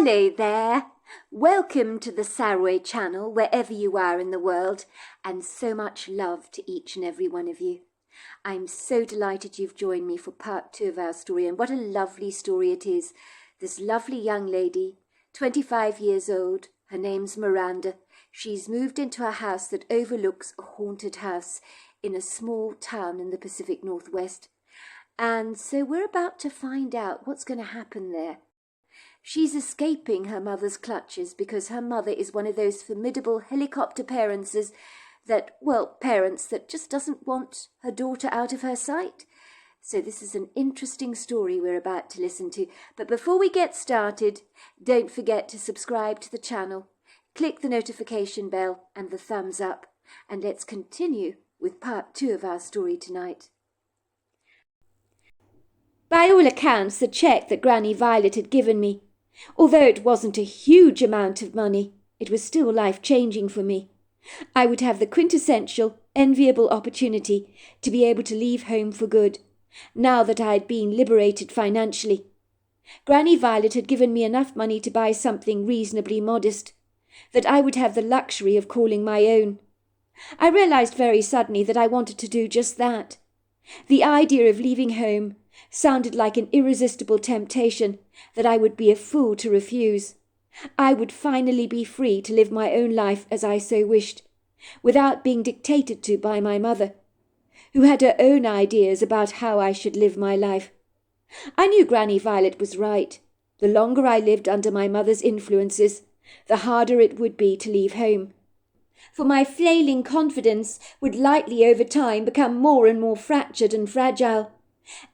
Hello there. Welcome to the Saraway channel, wherever you are in the world, and so much love to each and every one of you. I'm so delighted you've joined me for part 2 of our story, and what a lovely story it is. This lovely young lady, 25 years old, her name's Miranda. She's moved into a house that overlooks a haunted house in a small town in the Pacific Northwest. And so we're about to find out what's going to happen there. She's escaping her mother's clutches because her mother is one of those formidable helicopter parents that just doesn't want her daughter out of her sight. So this is an interesting story we're about to listen to. But before we get started, don't forget to subscribe to the channel, click the notification bell and the thumbs up, and let's continue with part 2 of our story tonight. By all accounts, the cheque that Granny Violet had given me, although it wasn't a huge amount of money, it was still life-changing for me. I would have the quintessential, enviable opportunity to be able to leave home for good, now that I had been liberated financially. Granny Violet had given me enough money to buy something reasonably modest, that I would have the luxury of calling my own. I realized very suddenly that I wanted to do just that. The idea of leaving home sounded like an irresistible temptation that I would be a fool to refuse. I would finally be free to live my own life as I so wished, without being dictated to by my mother, who had her own ideas about how I should live my life. I knew Granny Violet was right. The longer I lived under my mother's influences, the harder it would be to leave home. For my flailing confidence would likely over time become more and more fractured and fragile,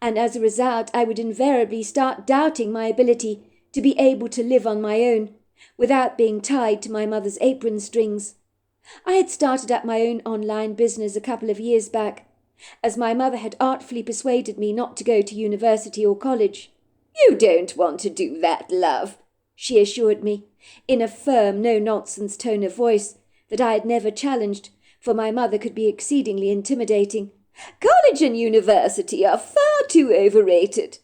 and as a result I would invariably start doubting my ability to be able to live on my own, without being tied to my mother's apron strings. I had started up my own online business a couple of years back, as my mother had artfully persuaded me not to go to university or college. "You don't want to do that, love," she assured me, in a firm, no-nonsense tone of voice that I had never challenged, for my mother could be exceedingly intimidating. "College and university are far too overrated,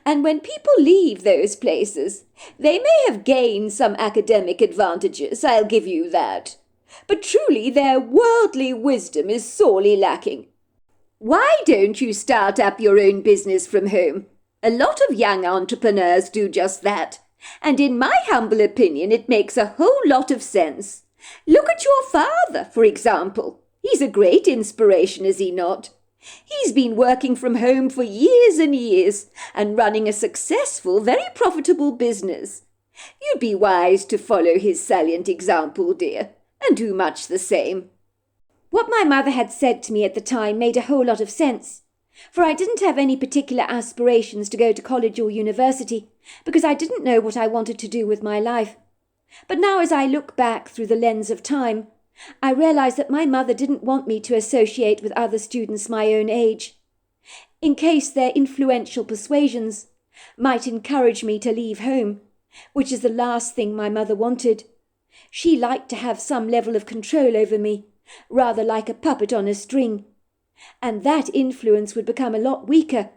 and when people leave those places, they may have gained some academic advantages, I'll give you that, but truly their worldly wisdom is sorely lacking. Why don't you start up your own business from home? A lot of young entrepreneurs do just that, and in my humble opinion it makes a whole lot of sense. Look at your father, for example. He's a great inspiration, is he not? He's been working from home for years and years, and running a successful, very profitable business. You'd be wise to follow his salient example, dear, and do much the same." What my mother had said to me at the time made a whole lot of sense, for I didn't have any particular aspirations to go to college or university, because I didn't know what I wanted to do with my life. But now as I look back through the lens of time, I realize that my mother didn't want me to associate with other students my own age, in case their influential persuasions might encourage me to leave home, which is the last thing my mother wanted. She liked to have some level of control over me, rather like a puppet on a string, and that influence would become a lot weaker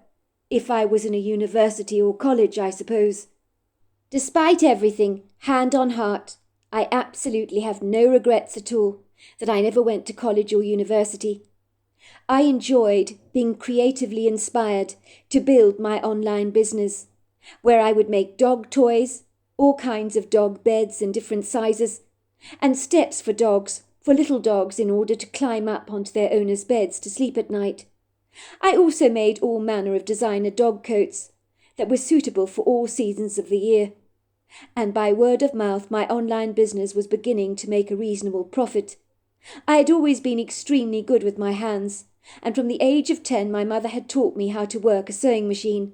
if I was in a university or college, I suppose. Despite everything, hand on heart, I absolutely have no regrets at all that I never went to college or university. I enjoyed being creatively inspired to build my online business, where I would make dog toys, all kinds of dog beds in different sizes, and steps for dogs, for little dogs in order to climb up onto their owners' beds to sleep at night. I also made all manner of designer dog coats that were suitable for all seasons of the year. And by word of mouth my online business was beginning to make a reasonable profit. I had always been extremely good with my hands, and from the age of 10 my mother had taught me how to work a sewing machine,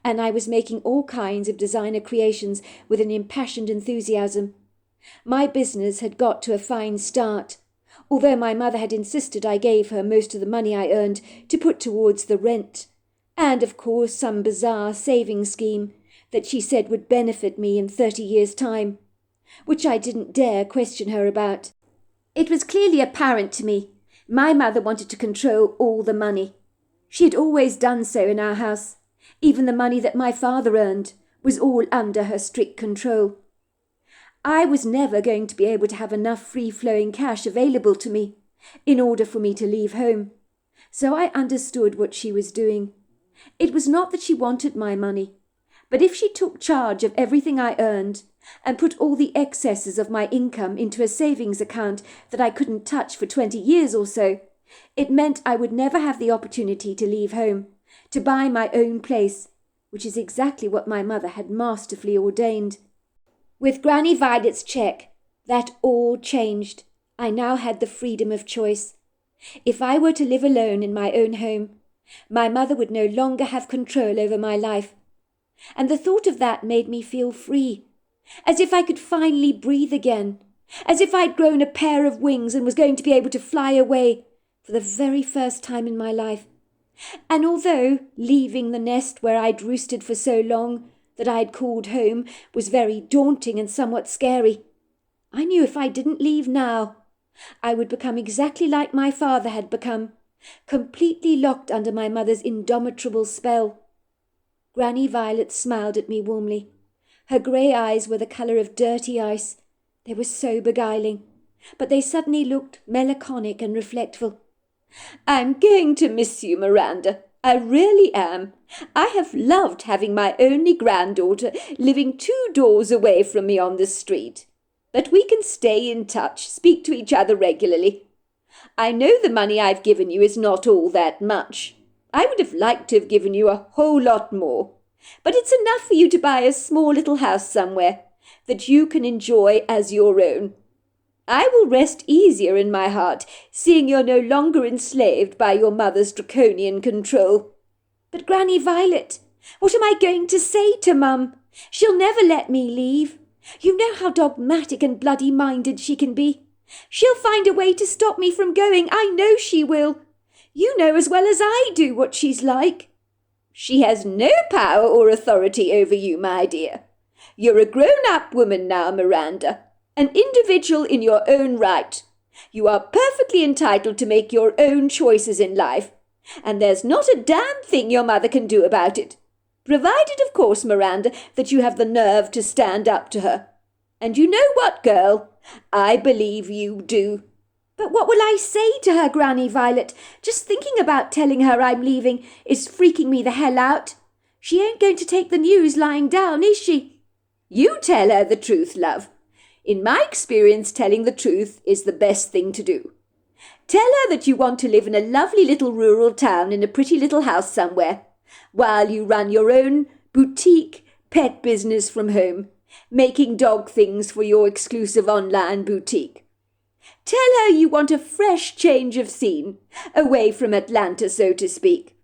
and I was making all kinds of designer creations with an impassioned enthusiasm. My business had got to a fine start, although my mother had insisted I gave her most of the money I earned to put towards the rent, and of course some bizarre saving scheme that she said would benefit me in 30 years' time, which I didn't dare question her about. It was clearly apparent to me my mother wanted to control all the money. She had always done so in our house. Even the money that my father earned was all under her strict control. I was never going to be able to have enough free-flowing cash available to me in order for me to leave home. So I understood what she was doing. It was not that she wanted my money, but if she took charge of everything I earned and put all the excesses of my income into a savings account that I couldn't touch for 20 years or so, it meant I would never have the opportunity to leave home, to buy my own place, which is exactly what my mother had masterfully ordained. With Granny Violet's cheque, that all changed. I now had the freedom of choice. If I were to live alone in my own home, my mother would no longer have control over my life. And the thought of that made me feel free, as if I could finally breathe again, as if I'd grown a pair of wings and was going to be able to fly away for the very first time in my life. And although leaving the nest where I'd roosted for so long, that I'd called home, was very daunting and somewhat scary, I knew if I didn't leave now, I would become exactly like my father had become, completely locked under my mother's indomitable spell. Granny Violet smiled at me warmly. Her grey eyes were the colour of dirty ice. They were so beguiling, but they suddenly looked melancholic and reflectful. "I'm going to miss you, Miranda. I really am. I have loved having my only granddaughter living 2 doors away from me on the street. But we can stay in touch, speak to each other regularly. I know the money I've given you is not all that much. I would have liked to have given you a whole lot more, but it's enough for you to buy a small little house somewhere that you can enjoy as your own. I will rest easier in my heart, seeing you're no longer enslaved by your mother's draconian control." "But Granny Violet, what am I going to say to Mum? She'll never let me leave. You know how dogmatic and bloody-minded she can be. She'll find a way to stop me from going. I know she will. You know as well as I do what she's like." "She has no power or authority over you, my dear. You're a grown-up woman now, Miranda, an individual in your own right. You are perfectly entitled to make your own choices in life, and there's not a damn thing your mother can do about it. Provided, of course, Miranda, that you have the nerve to stand up to her. And you know what, girl? I believe you do." "But what will I say to her, Granny Violet? Just thinking about telling her I'm leaving is freaking me the hell out. She ain't going to take the news lying down, is she?" "You tell her the truth, love. In my experience, telling the truth is the best thing to do. Tell her that you want to live in a lovely little rural town in a pretty little house somewhere, while you run your own boutique pet business from home, making dog things for your exclusive online boutique. Tell her you want a fresh change of scene, away from Atlanta, so to speak,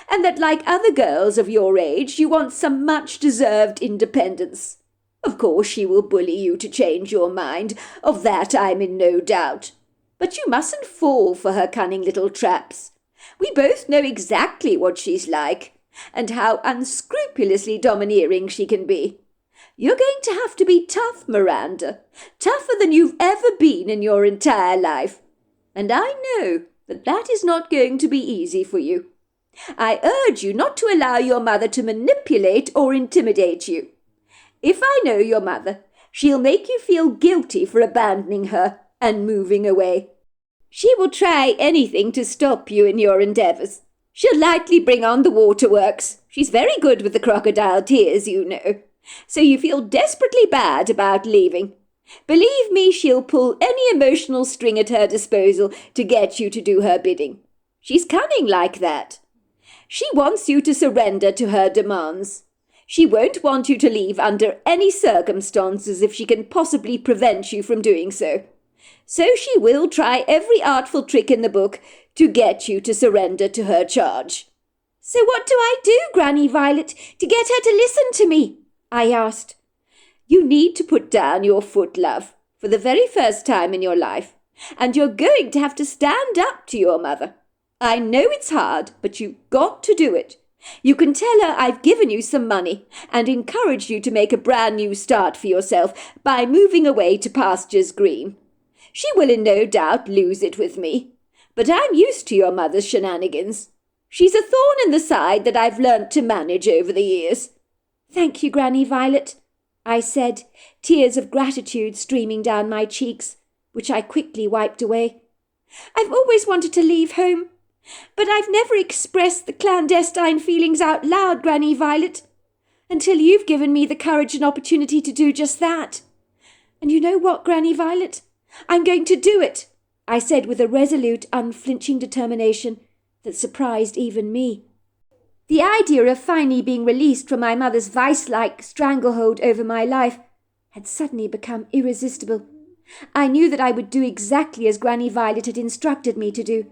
and that like other girls of your age, you want some much-deserved independence. Of course she will bully you to change your mind, of that I'm in no doubt. But you mustn't fall for her cunning little traps. We both know exactly what she's like, and how unscrupulously domineering she can be. You're going to have to be tough, Miranda, tougher than you've ever been in your entire life. And I know that that is not going to be easy for you. I urge you not to allow your mother to manipulate or intimidate you. If I know your mother, she'll make you feel guilty for abandoning her and moving away. She will try anything to stop you in your endeavours. She'll likely bring on the waterworks. She's very good with the crocodile tears, you know. So you feel desperately bad about leaving. Believe me, she'll pull any emotional string at her disposal to get you to do her bidding. She's cunning like that. She wants you to surrender to her demands. She won't want you to leave under any circumstances if she can possibly prevent you from doing so. So she will try every artful trick in the book to get you to surrender to her charge." "So what do I do, Granny Violet, to get her to listen to me?" I asked. "You need to put down your foot, love, for the very first time in your life, and you're going to have to stand up to your mother. I know it's hard, but you've got to do it. You can tell her I've given you some money and encouraged you to make a brand new start for yourself by moving away to pastures green. She will in no doubt lose it with me, but I'm used to your mother's shenanigans. She's a thorn in the side that I've learnt to manage over the years." "Thank you, Granny Violet." I said, tears of gratitude streaming down my cheeks, which I quickly wiped away. I've always wanted to leave home, but I've never expressed the clandestine feelings out loud, Granny Violet, until you've given me the courage and opportunity to do just that. And you know what, Granny Violet? I'm going to do it, I said with a resolute, unflinching determination that surprised even me. The idea of finally being released from my mother's vice-like stranglehold over my life had suddenly become irresistible. I knew that I would do exactly as Granny Violet had instructed me to do,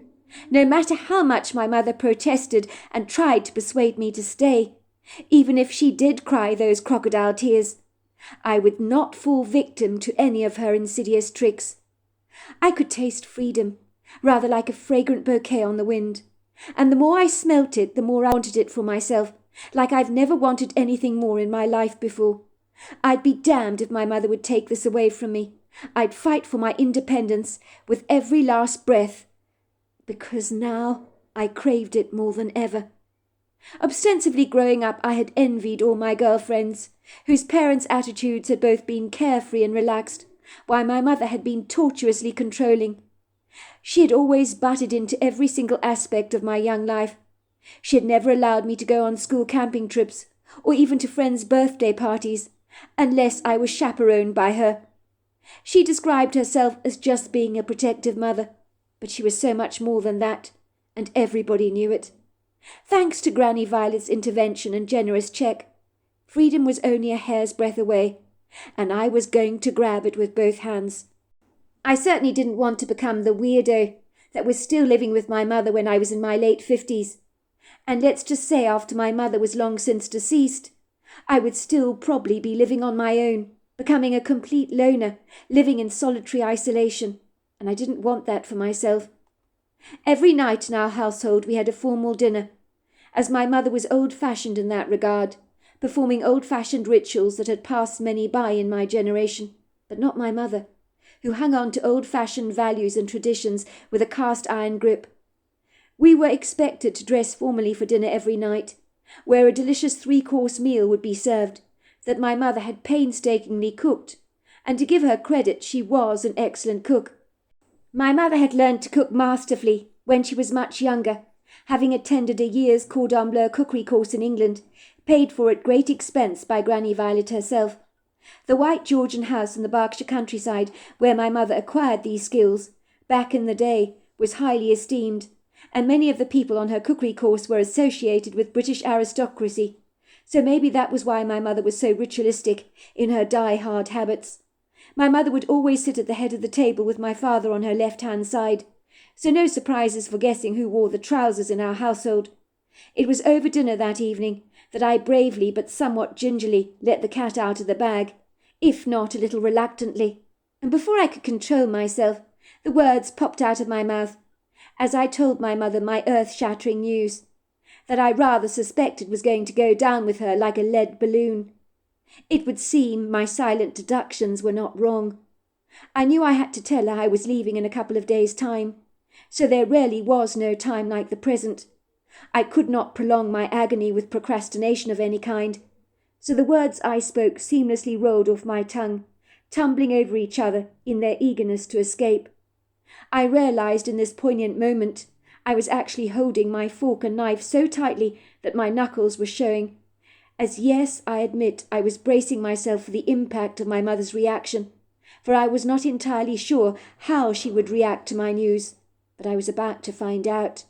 no matter how much my mother protested and tried to persuade me to stay. Even if she did cry those crocodile tears, I would not fall victim to any of her insidious tricks. I could taste freedom, rather like a fragrant bouquet on the wind, and the more I smelt it, the more I wanted it for myself, like I've never wanted anything more in my life before. I'd be damned if my mother would take this away from me. I'd fight for my independence with every last breath, because now I craved it more than ever. Ostensibly growing up, I had envied all my girlfriends, whose parents' attitudes had both been carefree and relaxed, while my mother had been tortuously controlling. She had always butted into every single aspect of my young life. She had never allowed me to go on school camping trips, or even to friends' birthday parties, unless I was chaperoned by her. She described herself as just being a protective mother, but she was so much more than that, and everybody knew it. Thanks to Granny Violet's intervention and generous check, freedom was only a hair's breadth away, and I was going to grab it with both hands. I certainly didn't want to become the weirdo that was still living with my mother when I was in my late 50s. And let's just say after my mother was long since deceased, I would still probably be living on my own, becoming a complete loner, living in solitary isolation, and I didn't want that for myself. Every night in our household we had a formal dinner, as my mother was old-fashioned in that regard, performing old-fashioned rituals that had passed many by in my generation, but not my mother, who hung on to old-fashioned values and traditions with a cast-iron grip. We were expected to dress formally for dinner every night, where a delicious 3-course meal would be served, that my mother had painstakingly cooked, and to give her credit, she was an excellent cook. My mother had learned to cook masterfully when she was much younger, having attended a year's cordon bleu cookery course in England, paid for at great expense by Granny Violet herself. The white Georgian house in the Berkshire countryside, where my mother acquired these skills, back in the day, was highly esteemed, and many of the people on her cookery course were associated with British aristocracy, so maybe that was why my mother was so ritualistic in her die-hard habits. My mother would always sit at the head of the table with my father on her left-hand side, so no surprises for guessing who wore the trousers in our household. It was over dinner that evening that I bravely but somewhat gingerly let the cat out of the bag, if not a little reluctantly, and before I could control myself, the words popped out of my mouth, as I told my mother my earth-shattering news, that I rather suspected was going to go down with her like a lead balloon. It would seem my silent deductions were not wrong. I knew I had to tell her I was leaving in a couple of days' time, so there really was no time like the present. I could not prolong my agony with procrastination of any kind, so the words I spoke seamlessly rolled off my tongue, tumbling over each other in their eagerness to escape. I realized in this poignant moment I was actually holding my fork and knife so tightly that my knuckles were showing, as yes, I admit I was bracing myself for the impact of my mother's reaction, for I was not entirely sure how she would react to my news, but I was about to find out.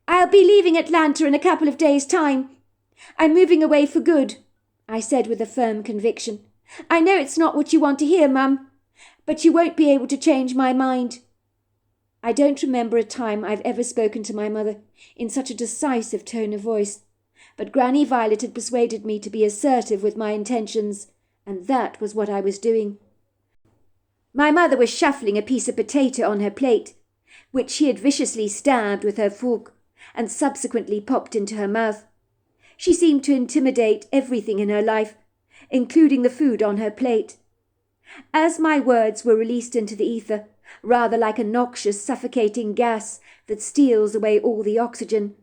"I'll be leaving Atlanta in a couple of days' time. I'm moving away for good," I said with a firm conviction. "I know it's not what you want to hear, Mum, but you won't be able to change my mind." I don't remember a time I've ever spoken to my mother in such a decisive tone of voice, but Granny Violet had persuaded me to be assertive with my intentions, and that was what I was doing. My mother was shuffling a piece of potato on her plate, which she had viciously stabbed with her fork, and subsequently popped into her mouth. She seemed to intimidate everything in her life, including the food on her plate. As my words were released into the ether, rather like a noxious, suffocating gas that steals away all the oxygen,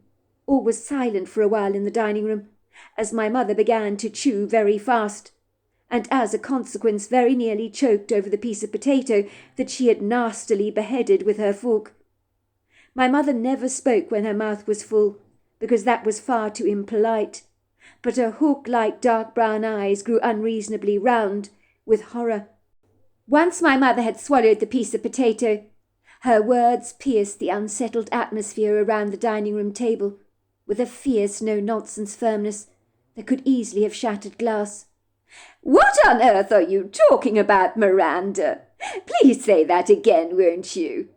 all was silent for a while in the dining room, as my mother began to chew very fast. and as a consequence very nearly choked over the piece of potato that she had nastily beheaded with her fork. My mother never spoke when her mouth was full, because that was far too impolite, but her hawk-like dark brown eyes grew unreasonably round with horror. Once my mother had swallowed the piece of potato, her words pierced the unsettled atmosphere around the dining-room table with a fierce, no-nonsense firmness that could easily have shattered glass. "What on earth are you talking about, Miranda? Please say that again, won't you?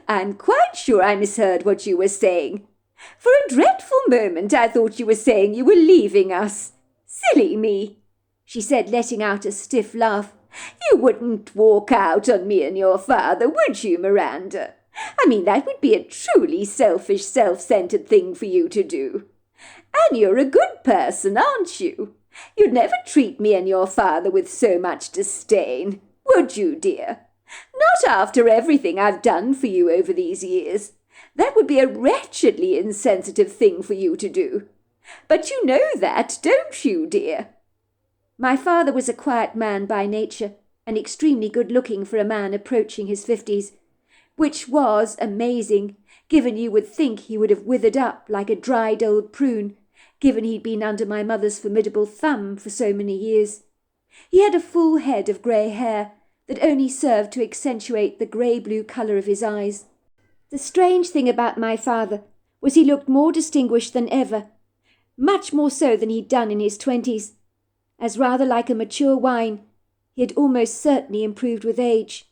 I'm quite sure I misheard what you were saying. For a dreadful moment I thought you were saying you were leaving us. Silly me," she said, letting out a stiff laugh. "You wouldn't walk out on me and your father, would you, Miranda? I mean, that would be a truly selfish, self-centered thing for you to do. And you're a good person, aren't you? You'd never treat me and your father with so much disdain, would you, dear? Not after everything I've done for you over these years. That would be a wretchedly insensitive thing for you to do. But you know that, don't you, dear?" My father was a quiet man by nature, and extremely good-looking for a man approaching his 50s, which was amazing, given you would think he would have withered up like a dried old prune, given he'd been under my mother's formidable thumb for so many years. He had a full head of grey hair that only served to accentuate the grey-blue colour of his eyes. The strange thing about my father was he looked more distinguished than ever, much more so than he'd done in his 20s. As rather like a mature wine, he had almost certainly improved with age.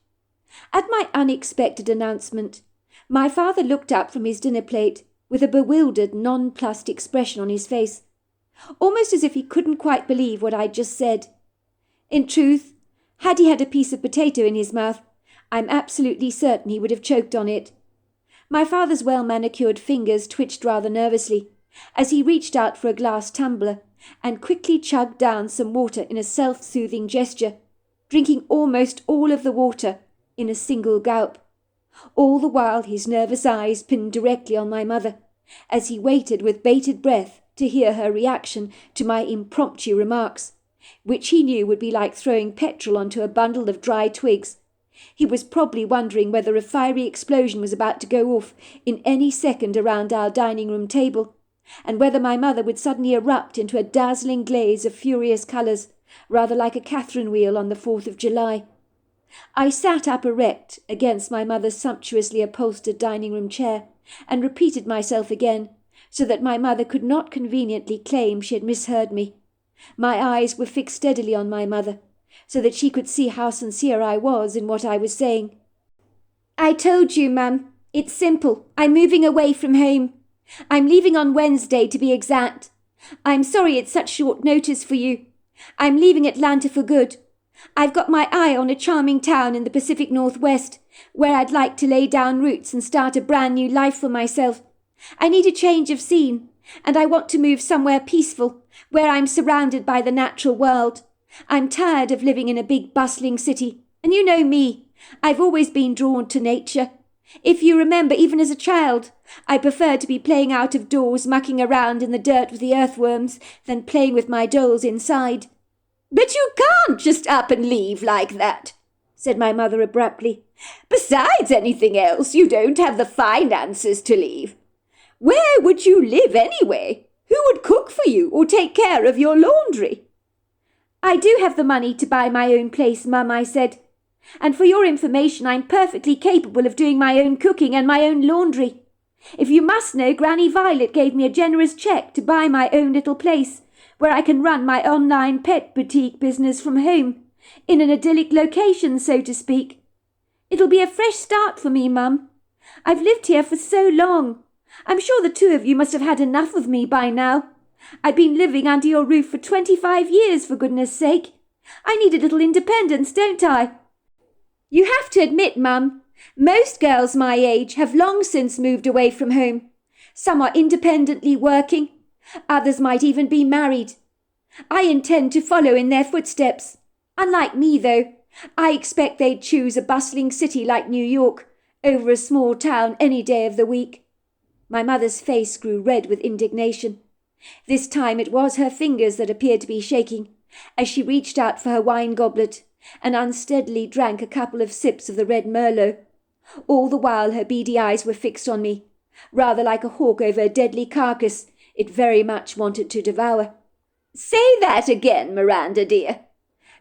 At my unexpected announcement, my father looked up from his dinner plate with a bewildered, nonplussed expression on his face, almost as if he couldn't quite believe what I'd just said. In truth, had he had a piece of potato in his mouth, I'm absolutely certain he would have choked on it. My father's well-manicured fingers twitched rather nervously as he reached out for a glass tumbler and quickly chugged down some water in a self-soothing gesture, drinking almost all of the water in a single gulp. All the while his nervous eyes pinned directly on my mother, as he waited with bated breath to hear her reaction to my impromptu remarks, which he knew would be like throwing petrol onto a bundle of dry twigs. He was probably wondering whether a fiery explosion was about to go off in any second around our dining-room table, and whether my mother would suddenly erupt into a dazzling glaze of furious colours, rather like a Catherine wheel on the 4th of July. I sat up erect against my mother's sumptuously upholstered dining-room chair, and repeated myself again, so that my mother could not conveniently claim she had misheard me. My eyes were fixed steadily on my mother, so that she could see how sincere I was in what I was saying. "I told you, Mum. It's simple. I'm moving away from home. I'm leaving on Wednesday, to be exact. I'm sorry it's such short notice for you. I'm leaving Atlanta for good. I've got my eye on a charming town in the Pacific Northwest, where I'd like to lay down roots and start a brand new life for myself. I need a change of scene, and I want to move somewhere peaceful, where I'm surrounded by the natural world. I'm tired of living in a big bustling city, and you know me. I've always been drawn to nature. If you remember, even as a child, I preferred to be playing out of doors, mucking around in the dirt with the earthworms, than playing with my dolls inside." "But you can't just up and leave like that," said my mother abruptly. "Besides anything else, you don't have the finances to leave. Where would you live anyway? Who would cook for you or take care of your laundry?" "I do have the money to buy my own place, Mum," I said. "And for your information, I'm perfectly capable of doing my own cooking and my own laundry. If you must know, Granny Violet gave me a generous cheque to buy my own little place, where I can run my online pet boutique business from home, in an idyllic location, so to speak. It'll be a fresh start for me, Mum. I've lived here for so long. I'm sure the two of you must have had enough of me by now. I've been living under your roof for 25 years, for goodness sake. I need a little independence, don't I? You have to admit, Mum, most girls my age have long since moved away from home. Some are independently working. Others might even be married. I intend to follow in their footsteps. Unlike me, though, I expect they'd choose a bustling city like New York over a small town any day of the week." My mother's face grew red with indignation. This time it was her fingers that appeared to be shaking, as she reached out for her wine goblet and unsteadily drank a couple of sips of the red Merlot. All the while her beady eyes were fixed on me, rather like a hawk over a deadly carcass it very much wanted to devour. "Say that again, Miranda dear,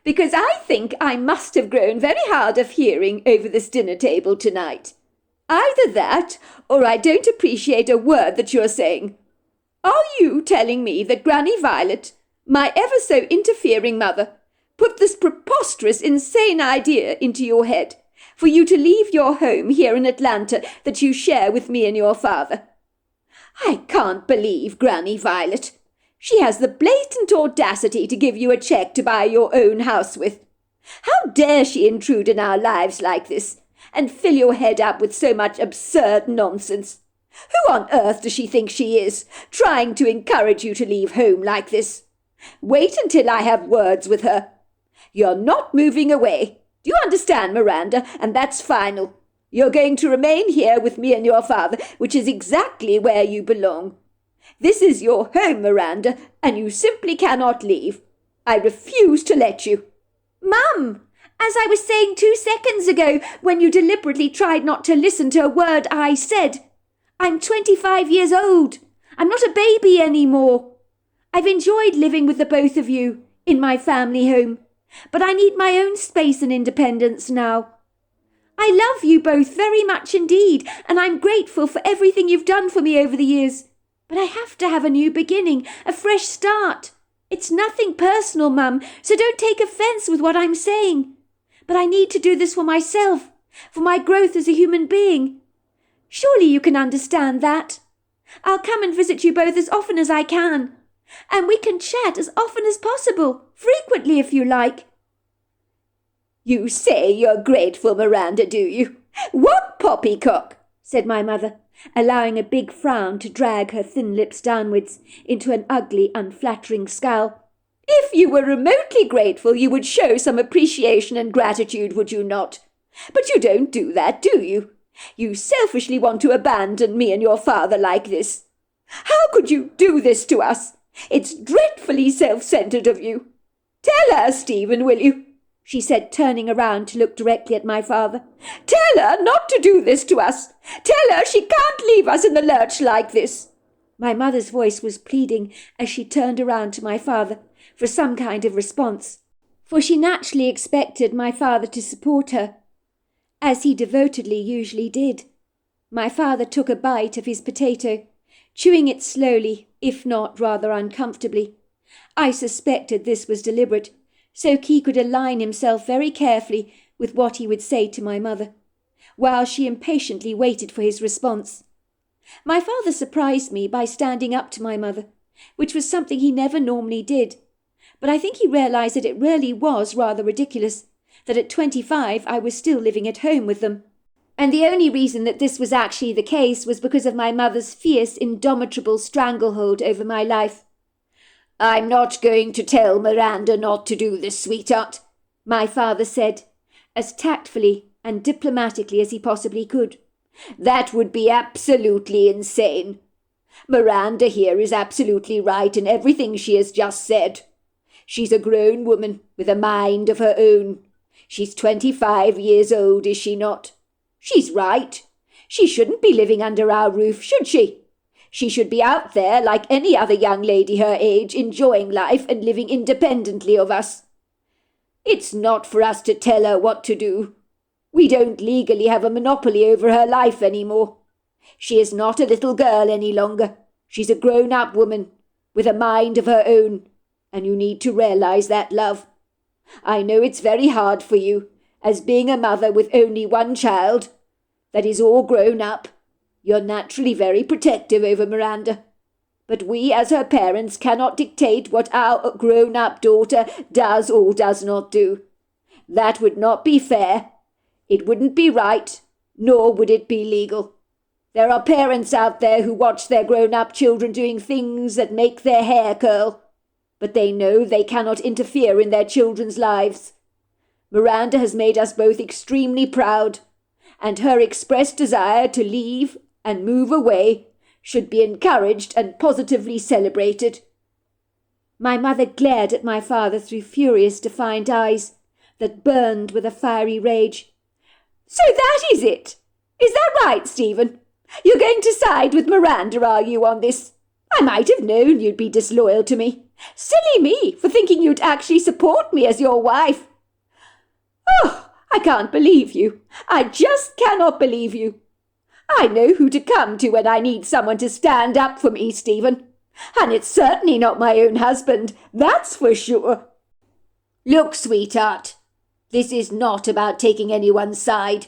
because I think I must have grown very hard of hearing over this dinner table tonight. Either that, or I don't appreciate a word that you're saying. Are you telling me that Granny Violet, my ever so interfering mother, put this preposterous, insane idea into your head for you to leave your home here in Atlanta that you share with me and your father? I can't believe Granny Violet. She has the blatant audacity to give you a cheque to buy your own house with. How dare she intrude in our lives like this, and fill your head up with so much absurd nonsense? Who on earth does she think she is, trying to encourage you to leave home like this? Wait until I have words with her. You're not moving away. Do you understand, Miranda? And that's final. You're going to remain here with me and your father, which is exactly where you belong. This is your home, Miranda, and you simply cannot leave. I refuse to let you." "Mum, as I was saying 2 seconds ago when you deliberately tried not to listen to a word I said, I'm 25 years old. I'm not a baby anymore. I've enjoyed living with the both of you in my family home, but I need my own space and independence now. I love you both very much indeed, and I'm grateful for everything you've done for me over the years. But I have to have a new beginning, a fresh start. It's nothing personal, Mum, so don't take offence with what I'm saying. But I need to do this for myself, for my growth as a human being. Surely you can understand that. I'll come and visit you both as often as I can, and we can chat as often as possible, frequently if you like." "You say you're grateful, Miranda, do you? What poppycock?" said my mother, allowing a big frown to drag her thin lips downwards into an ugly, unflattering scowl. "If you were remotely grateful, you would show some appreciation and gratitude, would you not? But you don't do that, do you? You selfishly want to abandon me and your father like this. How could you do this to us? It's dreadfully self-centred of you. Tell her, Stephen, will you?" she said, turning around to look directly at my father. "Tell her not to do this to us. Tell her she can't leave us in the lurch like this." My mother's voice was pleading as she turned around to my father for some kind of response, for she naturally expected my father to support her, as he devotedly usually did. My father took a bite of his potato, chewing it slowly, if not rather uncomfortably. I suspected this was deliberate, so he could align himself very carefully with what he would say to my mother, while she impatiently waited for his response. My father surprised me by standing up to my mother, which was something he never normally did, but I think he realized that it really was rather ridiculous that at 25 I was still living at home with them. And the only reason that this was actually the case was because of my mother's fierce, indomitable stranglehold over my life. "I'm not going to tell Miranda not to do this, sweetheart," my father said, as tactfully and diplomatically as he possibly could. "That would be absolutely insane. Miranda here is absolutely right in everything she has just said. She's a grown woman with a mind of her own. She's 25 years old, is she not? She's right. She shouldn't be living under our roof, should she? She should be out there like any other young lady her age, enjoying life and living independently of us. It's not for us to tell her what to do. We don't legally have a monopoly over her life any more. She is not a little girl any longer. She's a grown-up woman with a mind of her own, and you need to realize that, love. I know it's very hard for you, as being a mother with only one child that is all grown up. You're naturally very protective over Miranda. But we as her parents cannot dictate what our grown-up daughter does or does not do. That would not be fair. It wouldn't be right, nor would it be legal. There are parents out there who watch their grown-up children doing things that make their hair curl, but they know they cannot interfere in their children's lives. Miranda has made us both extremely proud, and her expressed desire to leave and move away should be encouraged and positively celebrated." My mother glared at my father through furious, defiant eyes that burned with a fiery rage. "So that is it? Is that right, Stephen? You're going to side with Miranda, are you, on this? I might have known you'd be disloyal to me. Silly me for thinking you'd actually support me as your wife. Oh, I can't believe you. I just cannot believe you. I know who to come to when I need someone to stand up for me, Stephen. And it's certainly not my own husband, that's for sure." "Look, sweetheart, this is not about taking anyone's side.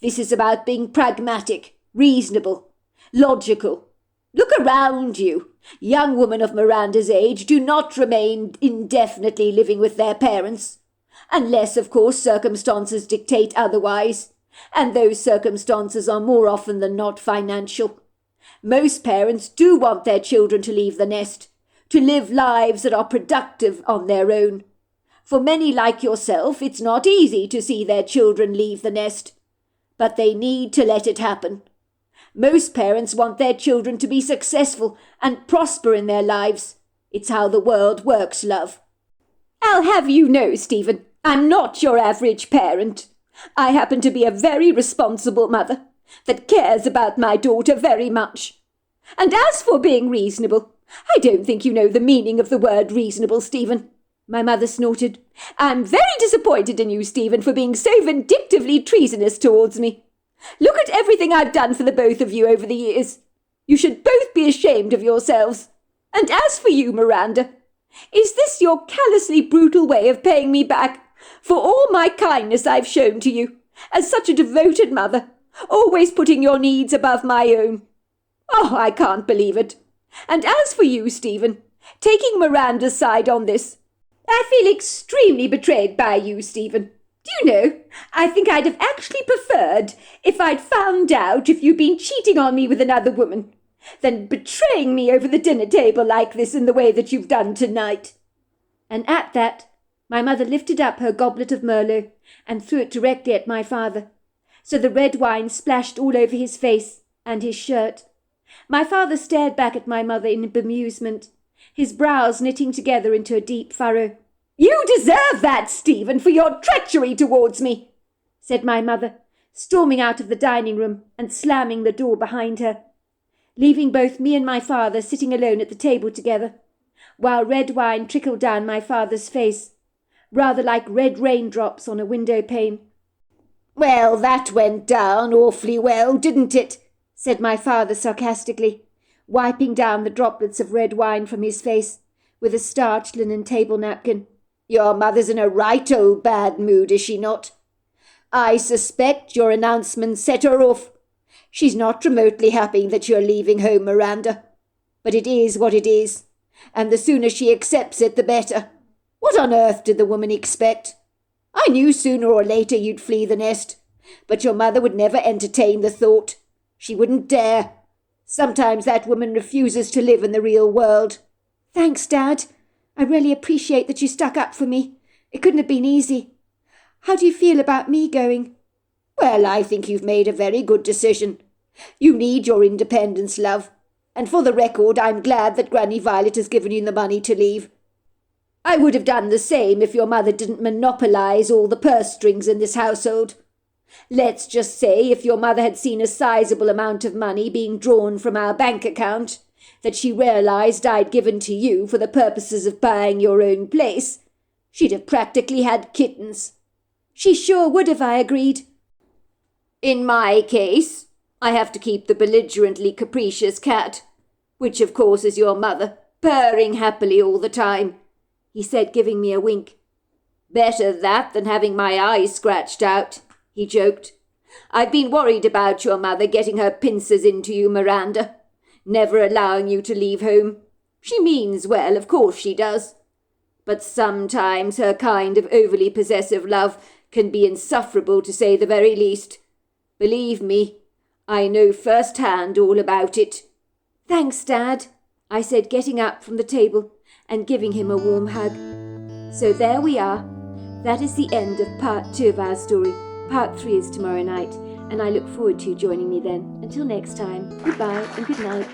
This is about being pragmatic, reasonable, logical. Look around you. Young women of Miranda's age do not remain indefinitely living with their parents, unless, of course, circumstances dictate otherwise, and those circumstances are more often than not financial. Most parents do want their children to leave the nest, to live lives that are productive on their own. For many like yourself, it's not easy to see their children leave the nest, but they need to let it happen. Most parents want their children to be successful and prosper in their lives. It's how the world works, love. I'll have you know, Stephen, I'm not your average parent. I happen to be a very responsible mother that cares about my daughter very much. And as for being reasonable, I don't think you know the meaning of the word reasonable, Stephen." My mother snorted. "I'm very disappointed in you, Stephen, for being so vindictively treasonous towards me. Look at everything I've done for the both of you over the years. You should both be ashamed of yourselves. And as for you, Miranda, is this your callously brutal way of paying me back for all my kindness I've shown to you, as such a devoted mother, always putting your needs above my own? Oh, I can't believe it. And as for you, Stephen, taking Miranda's side on this, I feel extremely betrayed by you, Stephen. Do you know, I think I'd have actually preferred if I'd found out if you'd been cheating on me with another woman, than betraying me over the dinner table like this in the way that you've done tonight." And at that, my mother lifted up her goblet of Merlot and threw it directly at my father, so the red wine splashed all over his face and his shirt. My father stared back at my mother in bemusement, his brows knitting together into a deep furrow. "You deserve that, Stephen, for your treachery towards me," said my mother, storming out of the dining room and slamming the door behind her, leaving both me and my father sitting alone at the table together, while red wine trickled down my father's face, rather like red raindrops on a window pane. "Well, that went down awfully well, didn't it?" said my father sarcastically, wiping down the droplets of red wine from his face with a starched linen table napkin. "Your mother's in a right old bad mood, is she not? I suspect your announcement set her off. She's not remotely happy that you're leaving home, Miranda. But it is what it is, and the sooner she accepts it, the better. What on earth did the woman expect? I knew sooner or later you'd flee the nest, but your mother would never entertain the thought. She wouldn't dare. Sometimes that woman refuses to live in the real world." "Thanks, Dad. I really appreciate that you stuck up for me. It couldn't have been easy. How do you feel about me going?" "Well, I think you've made a very good decision. You need your independence, love. And for the record, I'm glad that Granny Violet has given you the money to leave. I would have done the same if your mother didn't monopolise all the purse strings in this household. Let's just say if your mother had seen a sizable amount of money being drawn from our bank account that she realised I'd given to you for the purposes of buying your own place, she'd have practically had kittens." "She sure would have," I agreed. "In my case, I have to keep the belligerently capricious cat, which of course is your mother, purring happily all the time," he said, giving me a wink. "Better that than having my eyes scratched out," he joked. "I've been worried about your mother getting her pincers into you, Miranda, never allowing you to leave home. She means well, of course she does. But sometimes her kind of overly possessive love can be insufferable, to say the very least. Believe me, I know first-hand all about it." "Thanks, Dad," I said, getting up from the table and giving him a warm hug. So there we are. That is the end of part 2 of our story. Part 3 is tomorrow night, and I look forward to you joining me then. Until next time, goodbye and good night.